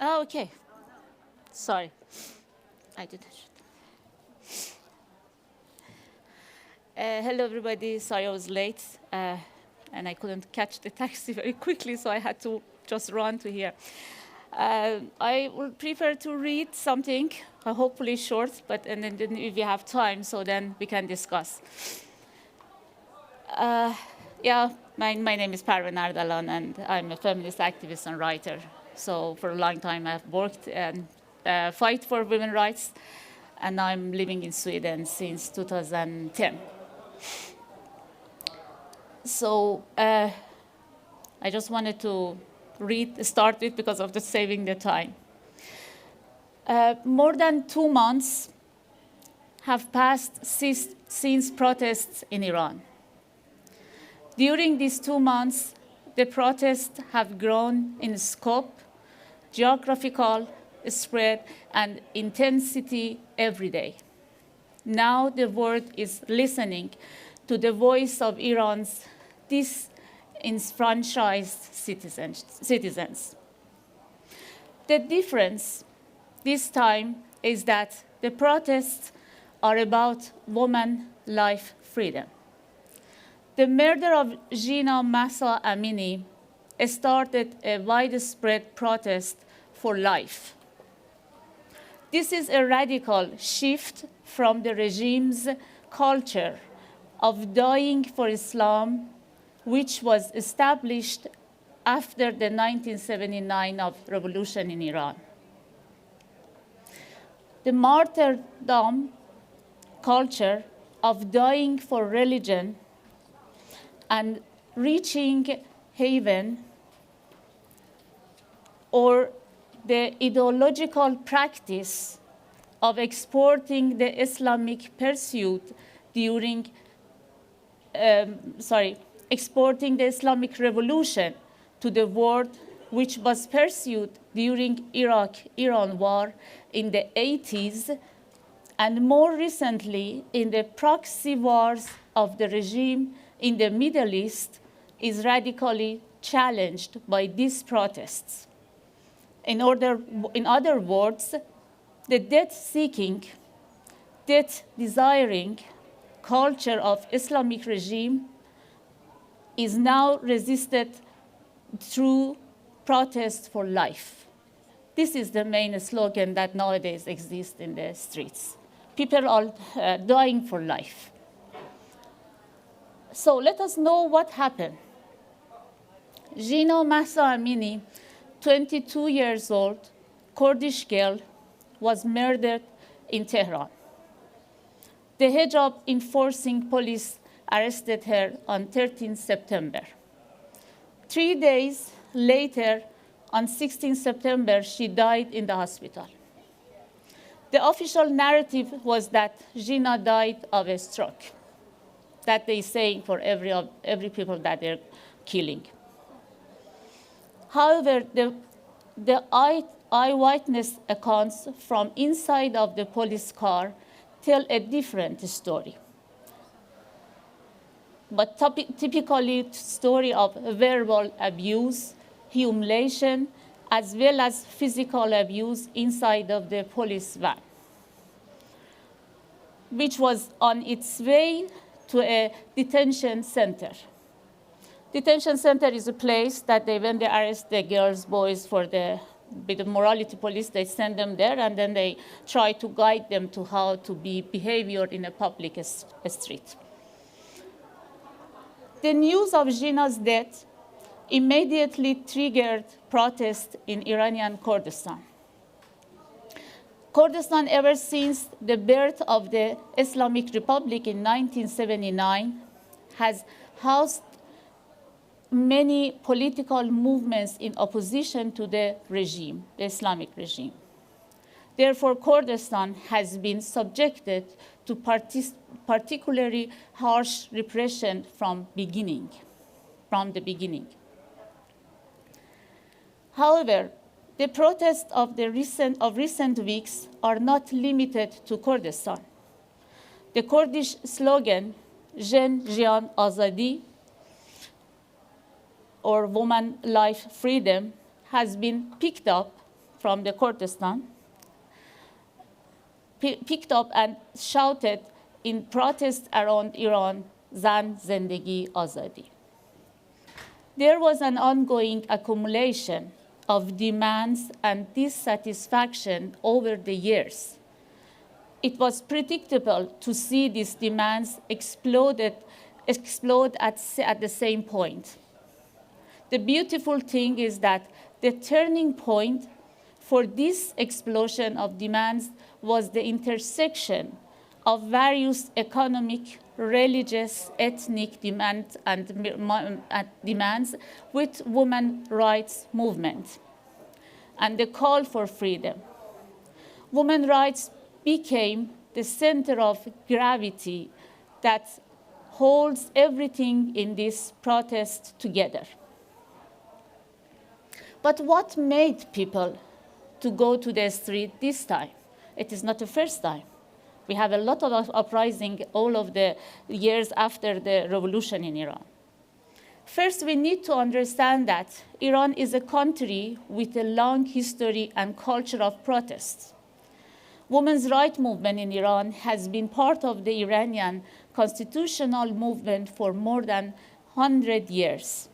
Oh, okay. Sorry. I didn't. Hello, everybody. Sorry I was late, and I couldn't catch the taxi very quickly, so I had to just run to here. I would prefer to read something, hopefully short, but and then if we have time, so then we can discuss. Yeah, my name is Parvin Ardalan, and I'm a feminist activist and writer. So for a long time, I've worked and fight for women's rights, and I'm living in Sweden since 2010. So I just wanted to start with because of the saving the time. More than 2 months have passed since protests in Iran. During these 2 months, the protests have grown in scope, geographical spread, and intensity every day. Now the world is listening to the voice of Iran's disenfranchised citizens. The difference this time is that the protests are about women's life freedom. The murder of Mahsa Amini started a widespread protest for life. This is a radical shift from the regime's culture of dying for Islam, which was established after the 1979 revolution in Iran. The martyrdom culture of dying for religion and reaching heaven, or the ideological practice of exporting the Islamic pursuit exporting the Islamic revolution to the world, which was pursued during Iraq-Iran war in the 80s, and more recently in the proxy wars of the regime in the Middle East, is radically challenged by these protests. In other words, the death-seeking, death-desiring culture of Islamic regime is now resisted through protest for life. This is the main slogan that nowadays exists in the streets. People are dying for life. So let us know what happened. Jina Mahsa Amini, 22 years old, Kurdish girl, was murdered in Tehran. The hijab enforcing police arrested her on 13 September. 3 days later, on 16 September, she died in the hospital. The official narrative was that Jina died of a stroke. That they're saying for every people that they're killing. However, the eyewitness accounts from inside of the police car tell a different story. But typically story of verbal abuse, humiliation, as well as physical abuse inside of the police van, which was on its way to a detention center. Detention center is a place that when they arrest the girls, boys with the morality police, they send them there, and then they try to guide them to how to be behavior in a public street. The news of Jina's death immediately triggered protests in Iranian Kurdistan. Kurdistan, ever since the birth of the Islamic Republic in 1979, has housed many political movements in opposition to the regime, the Islamic regime. Therefore, Kurdistan has been subjected to particularly harsh repression from the beginning. However, the protests of recent weeks are not limited to Kurdistan. The Kurdish slogan, Jen Jian Azadi, or woman life freedom, has been picked up from the Kurdistan picked up and shouted in protest around Iran, Zan Zendegi Azadi. There was an ongoing accumulation of demands and dissatisfaction over the years. It was predictable to see these demands explode at the same point. The beautiful thing is that the turning point for this explosion of demands was the intersection of various economic, religious, ethnic demands with women's rights movement and the call for freedom. Women's rights became the center of gravity that holds everything in this protest together. But what made people to go to the street this time? It is not the first time. We have a lot of uprising all of the years after the revolution in Iran. First, we need to understand that Iran is a country with a long history and culture of protests. Women's rights movement in Iran has been part of the Iranian constitutional movement for more than 100 years.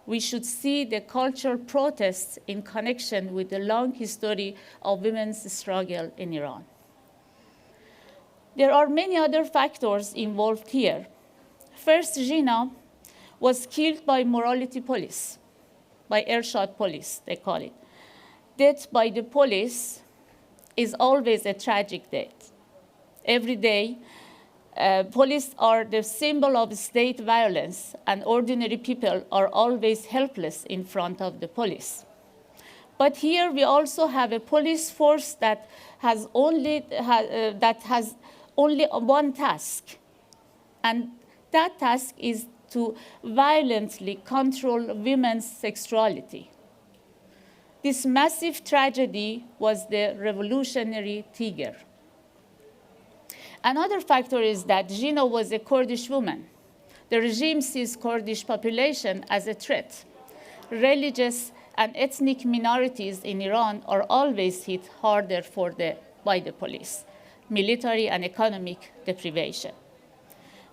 We should see the cultural protests in connection with the long history of women's struggle in Iran. There are many other factors involved here. First, Jina was killed by morality police, by Ershad police, they call it. Death by the police is always a tragic death. Every day, police are the symbol of state violence, and ordinary people are always helpless in front of the police. But here we also have a police force that has only one task, and that task is to violently control women's sexuality. This massive tragedy was the revolutionary trigger. Another factor is that Jina was a Kurdish woman. The regime sees Kurdish population as a threat. Religious and ethnic minorities in Iran are always hit harder by the police, military and economic deprivation.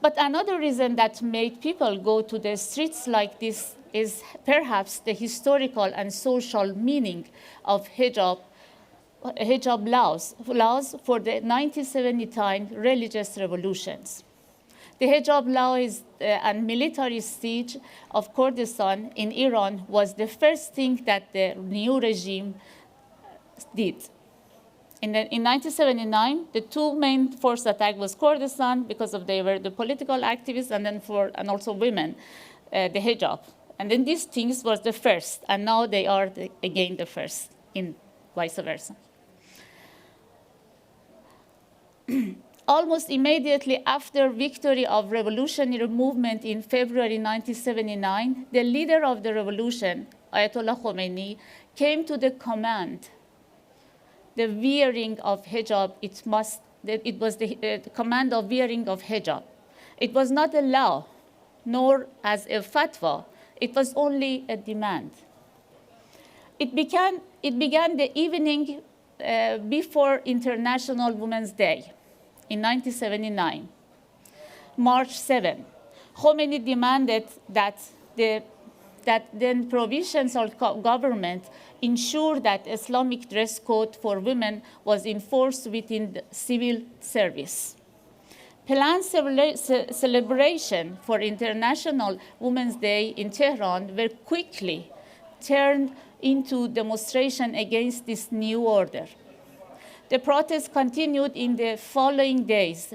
But another reason that made people go to the streets like this is perhaps the historical and social meaning of hijab laws for the 1979 religious revolutions. The hijab law and military siege of Kurdistan in Iran was the first thing that the new regime did. In 1979, the two main forced attack was Kurdistan because they were the political activists, and also women, the hijab. And then these things was the first, and now they are again the first, in vice versa. Almost immediately after victory of revolutionary movement in February 1979, the leader of the revolution, Ayatollah Khomeini, came to the command. The wearing of hijab, it was the command of wearing of hijab. It was not a law, nor as a fatwa. It was only a demand. It began the evening before International Women's Day in 1979, March 7. Khomeini demanded that then provisions of government ensure that Islamic dress code for women was enforced within the civil service. Planned celebration for International Women's Day in Tehran were quickly turned into demonstration against this new order. The protests continued in the following days,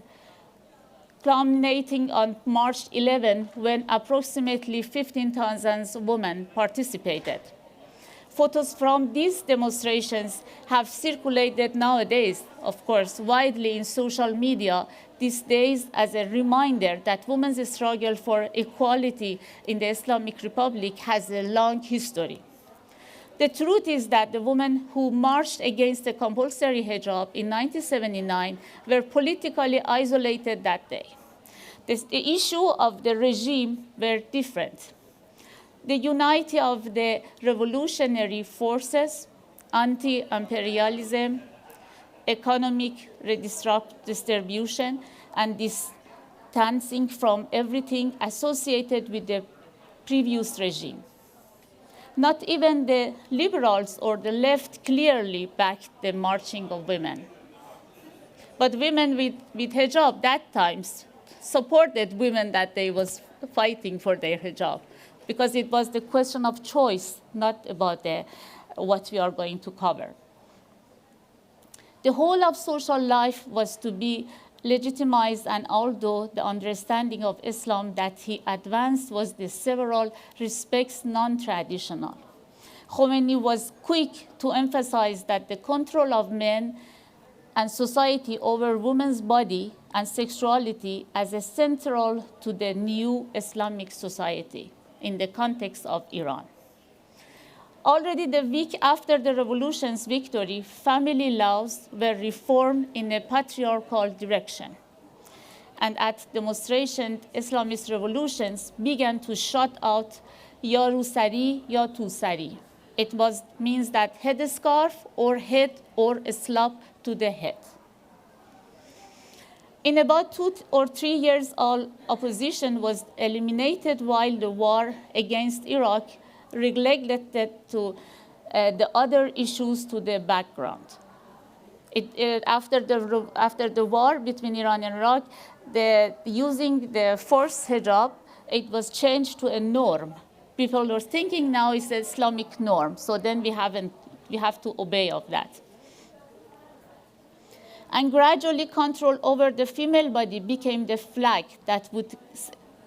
culminating on March 11, when approximately 15,000 women participated. Photos from these demonstrations have circulated nowadays, of course, widely in social media these days as a reminder that women's struggle for equality in the Islamic Republic has a long history. The truth is that the women who marched against the compulsory hijab in 1979 were politically isolated that day. The issue of the regime were different. The unity of the revolutionary forces anti-imperialism, economic redistribution, and distancing from everything associated with the previous regime. Not even the liberals or the left clearly backed the marching of women. But women with hijab that times supported women that they was fighting for their hijab, because it was the question of choice, not about what we are going to cover. The whole of social life was to be legitimized, and although the understanding of Islam that he advanced was in several respects non-traditional, Khomeini was quick to emphasize that the control of men and society over women's body and sexuality as a central to the new Islamic society in the context of Iran. Already the week after the revolution's victory, family laws were reformed in a patriarchal direction. And at demonstrations, Islamist revolutions began to shout out, Ya Rusari, Ya Tusari. It means that headscarf or head or a slap to the head. In about 2 or 3 years, all opposition was eliminated, while the war against Iraq relegated to the other issues to the background. After the war between Iran and Iraq, using the forced hijab, it was changed to a norm. People were thinking now it's an Islamic norm, so then we have to obey of that. And gradually control over the female body became the flag that would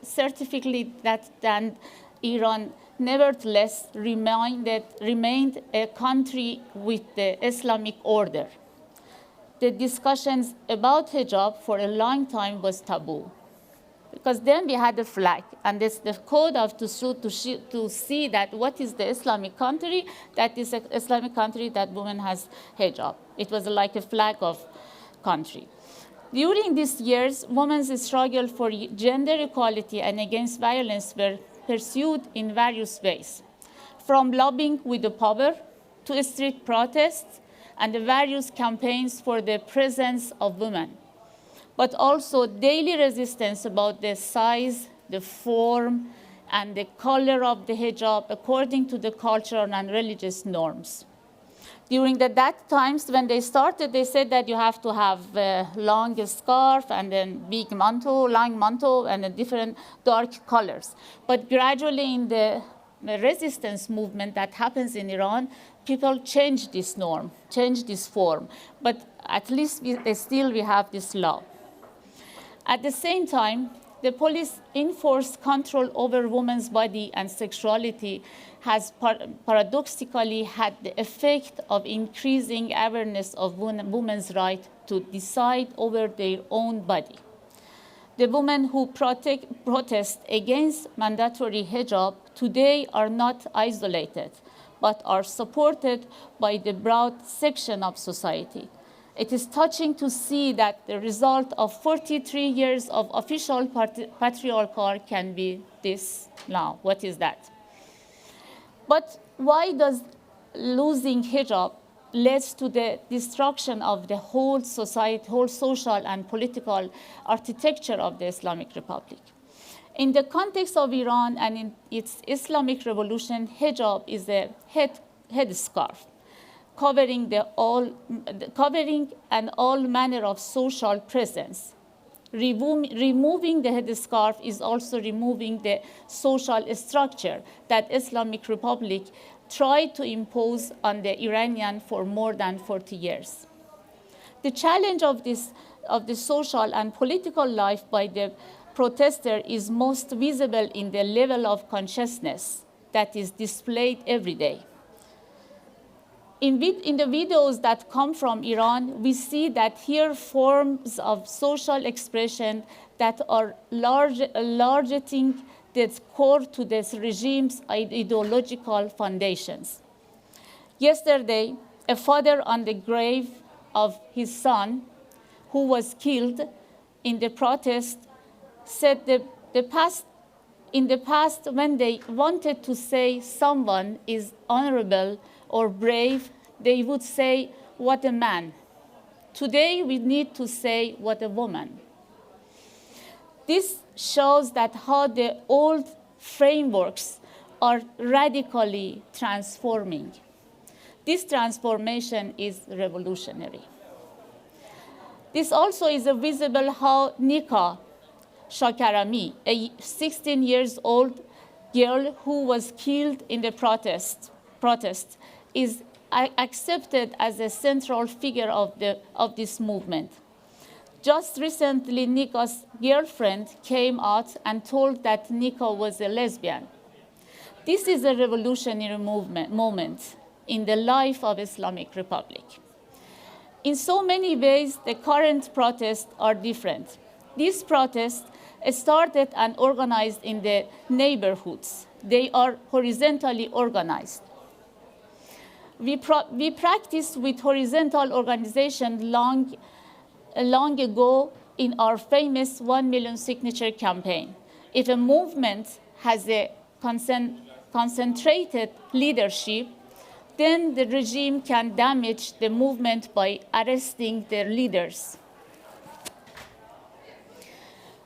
certify that then Iran nevertheless remained a country with the Islamic order. The discussions about hijab for a long time was taboo, because then we had a flag, and it's the code of to see that what is the Islamic country, that is an Islamic country that woman has hijab. It was like a flag of country. During these years, women's struggle for gender equality and against violence were pursued in various ways, from lobbying with the power to street protests and the various campaigns for the presence of women, but also daily resistance about the size, the form, and the color of the hijab according to the cultural and religious norms. During that times when they started, they said that you have to have a long scarf and then big mantle, long mantle, and different dark colors. But gradually in the resistance movement that happens in Iran, people change this norm, change this form. But at least we have this law. At the same time, the police enforced control over women's body and sexuality has paradoxically had the effect of increasing awareness of women's right to decide over their own body. The women who protest against mandatory hijab today are not isolated, but are supported by the broad section of society. It is touching to see that the result of 43 years of official patriarchal can be this now. What is that? But why does losing hijab leads to the destruction of the whole society, whole social and political architecture of the Islamic Republic? In the context of Iran and in its Islamic revolution, hijab is a headscarf covering all manner of social presence. Removing the headscarf is also removing the social structure that Islamic Republic tried to impose on the Iranian for more than 40 years. The challenge of the social and political life by the protester is most visible in the level of consciousness that is displayed every day. In the videos that come from Iran, we see that here forms of social expression that are larging the core to this regime's ideological foundations. Yesterday, a father on the grave of his son, who was killed in the protest, said in the past, when they wanted to say someone is honorable or brave, they would say, what a man. Today, we need to say, what a woman. This shows that how the old frameworks are radically transforming. This transformation is revolutionary. This also is visible how Nika Shakarami, a 16 years old girl who was killed in the protest, is accepted as a central figure of this movement. Just recently, Nika's girlfriend came out and told that Nika was a lesbian. This is a revolutionary moment in the life of Islamic Republic. In so many ways, the current protests are different. These protests started and organized in the neighborhoods. They are horizontally organized. We practiced with horizontal organization long ago in our famous 1 million signature campaign. If a movement has a concentrated leadership, then the regime can damage the movement by arresting their leaders.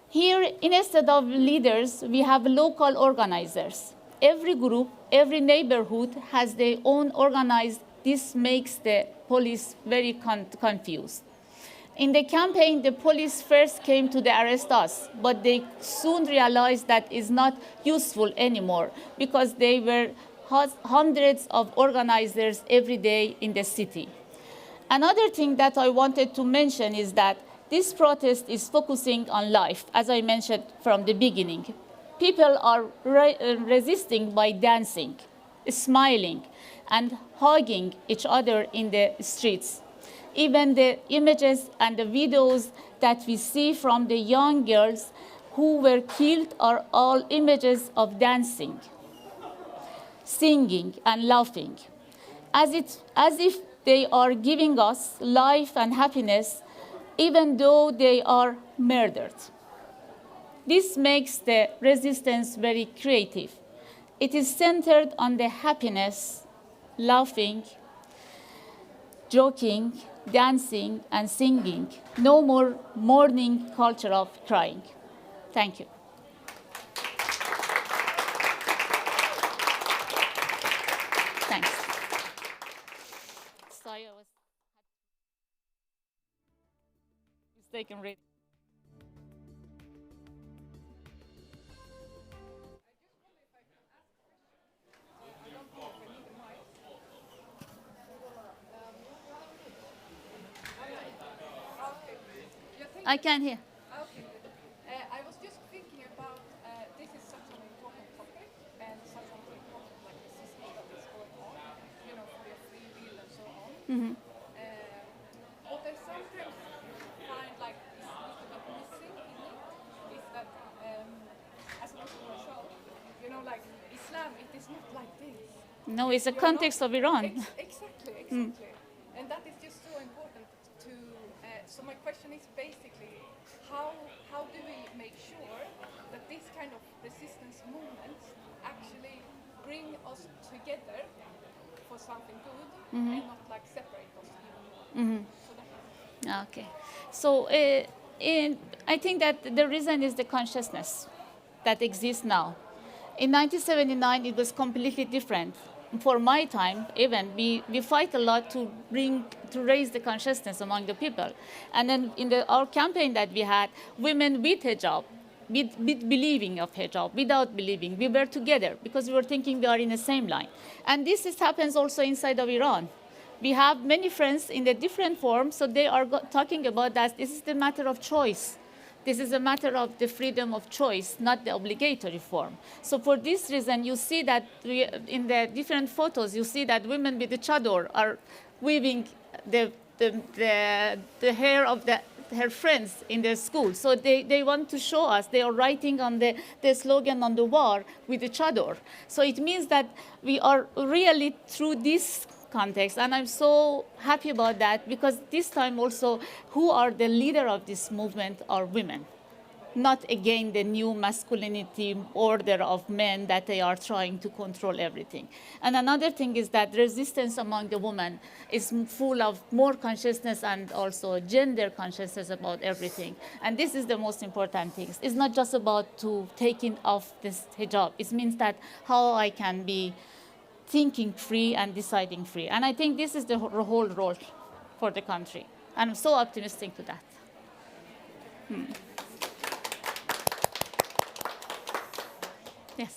Here, instead of leaders, we have local organizers. Every group, every neighborhood has their own organized. This makes the police very confused. In the campaign, the police first came to arrest us, but they soon realized that is not useful anymore because they were hundreds of organizers every day in the city. Another thing that I wanted to mention is that this protest is focusing on life, as I mentioned from the beginning. People are resisting by dancing, smiling, and hugging each other in the streets. Even the images and the videos that we see from the young girls who were killed are all images of dancing, singing, and laughing, as if they are giving us life and happiness, even though they are murdered. This makes the resistance very creative. It is centered on the happiness, laughing, joking, dancing, and singing. No more mourning culture of crying. Thank you. Thanks. Sorry, I was mistaken reading. I can hear. Okay. I was just thinking about this is such an important topic and such an important system that is going on, for your free will and so on. Mm-hmm. What I sometimes find like is a little bit missing in it is that, as it was in your show, like Islam, it is not like this. No, it's a context of Iran. Exactly. And that is just so important to. So my question is basically, how do we make sure that this kind of resistance movements actually bring us together for something good and not like separate us even more? So Okay. So I think that the reason is the consciousness that exists now. In 1979, it was completely different. For my time, even, we fight a lot to raise the consciousness among the people. And then in our campaign that we had, women with hijab, with believing of hijab, without believing, we were together because we were thinking we are in the same line. And this happens also inside of Iran. We have many friends in the different forms, so they are talking about that this is the matter of choice. This is a matter of the freedom of choice, not the obligatory form. So for this reason, you see that in the different photos, you see that women with the chador are weaving the hair of her friends in the school. So they want to show us, they are writing on the slogan on the wall with the chador. So it means that we are really through this context, and I'm so happy about that because this time also, who are the leader of this movement are women. not again the new masculinity order of men that they are trying to control everything. And another thing is that resistance among the women is full of more consciousness and also gender consciousness about everything. And this is the most important thing. It's not just about to taking off this hijab. It means that how I can be thinking free and deciding free. And I think this is the whole role for the country. And I'm so optimistic to that. Yes.